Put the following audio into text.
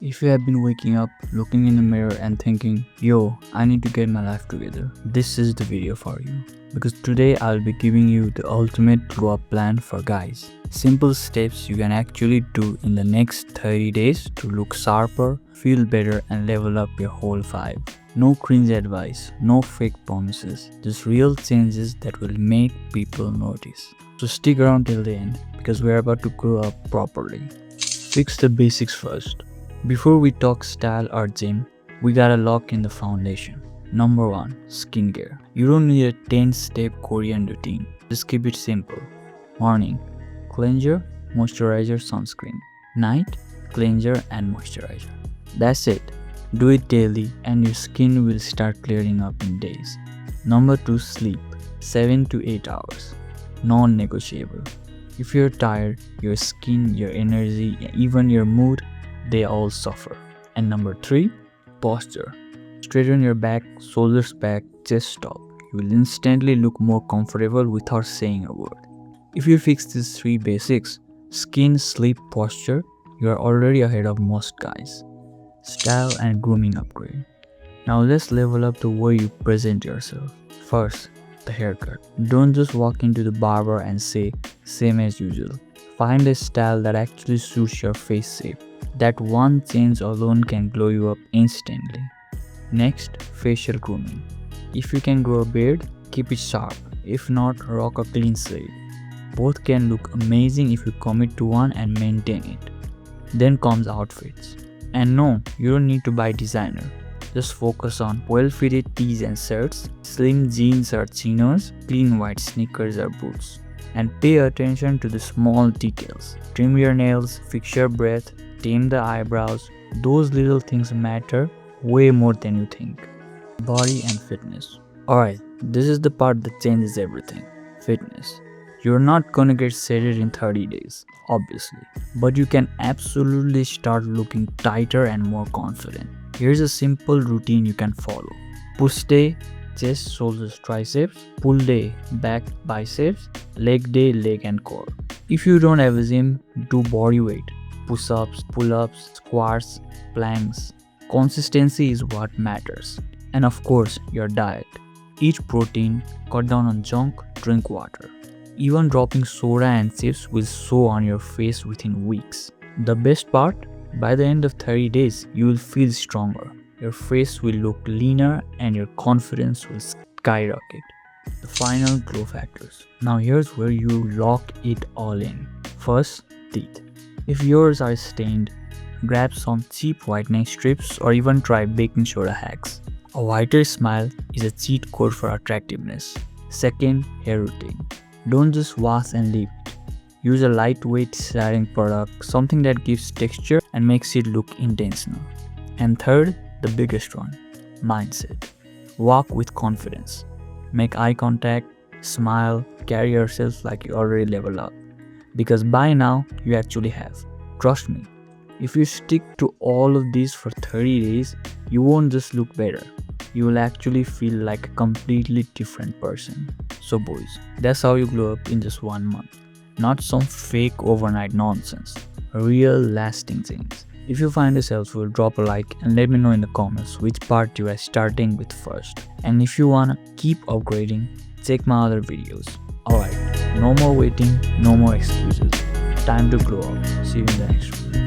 If you have been waking up, looking in the mirror and thinking, yo, I need to get my life together, this is the video for you. Because today I'll be giving you the ultimate glow up plan for guys. Simple steps you can actually do in the next 30 days to look sharper, feel better and level up your whole vibe. No cringe advice, no fake promises, just real changes that will make people notice. So stick around till the end because we're about to grow up properly. Fix the basics first. Before we talk style or gym, we gotta lock in the foundation. Number 1. Skincare. You don't need a 10-step Korean routine. Just keep it simple. Morning, cleanser, moisturizer, sunscreen. Night, cleanser and moisturizer. That's it. Do it daily and your skin will start clearing up in days. Number 2. Sleep. 7 to 8 hours. Non-negotiable. If you're tired, your skin, your energy, even your mood, they all suffer. And number 3. Posture. Straighten your back, shoulders back, chest up. You will instantly look more comfortable without saying a word. If you fix these 3 basics, skin, sleep, posture, you are already ahead of most guys. Style and grooming upgrade. Now let's level up the way you present yourself. First, the haircut. Don't just walk into the barber and say, same as usual. Find a style that actually suits your face shape. That one change alone can glow you up instantly. Next, facial grooming. If you can grow a beard, keep it sharp. If not, rock a clean shave. Both can look amazing if you commit to one and maintain it. Then comes outfits. And no, you don't need to buy designer. Just focus on well-fitted tees and shirts, slim jeans or chinos, clean white sneakers or boots. And pay attention to the small details. Trim your nails, fix your breath, tame the eyebrows. Those little things matter way more than you think. Body and fitness. Alright, this is the part that changes everything. Fitness. You're not gonna get shredded in 30 days, obviously. But you can absolutely start looking tighter and more confident. Here's a simple routine you can follow. Push day, chest, shoulders, triceps. Pull day, back, biceps. Leg day, leg and core. If you don't have a gym, do body weight. Push-ups, pull-ups, squats, planks. Consistency is what matters. And of course, your diet. Eat protein, cut down on junk, drink water. Even dropping soda and chips will show on your face within weeks. The best part? By the end of 30 days, you will feel stronger. Your face will look leaner and your confidence will skyrocket. The final glow factors. Now here's where you lock it all in. First, teeth. If yours are stained, grab some cheap whitening strips or even try baking soda hacks. A whiter smile is a cheat code for attractiveness. Second, hair routine. Don't just wash and leave it. Use a lightweight styling product, something that gives texture and makes it look intentional. And third, the biggest one, mindset. Walk with confidence. Make eye contact, smile, carry yourself like you already leveled up. Because by now, you actually have. Trust me, if you stick to all of these for 30 days, you won't just look better. You will actually feel like a completely different person. So boys, that's how you glow up in just 1 month. Not some fake overnight nonsense. Real lasting change. If you find this helpful, drop a like and let me know in the comments which part you are starting with first. And if you wanna keep upgrading, check my other videos. Alright, no more waiting, no more excuses. Time to glow up. See you in the next one.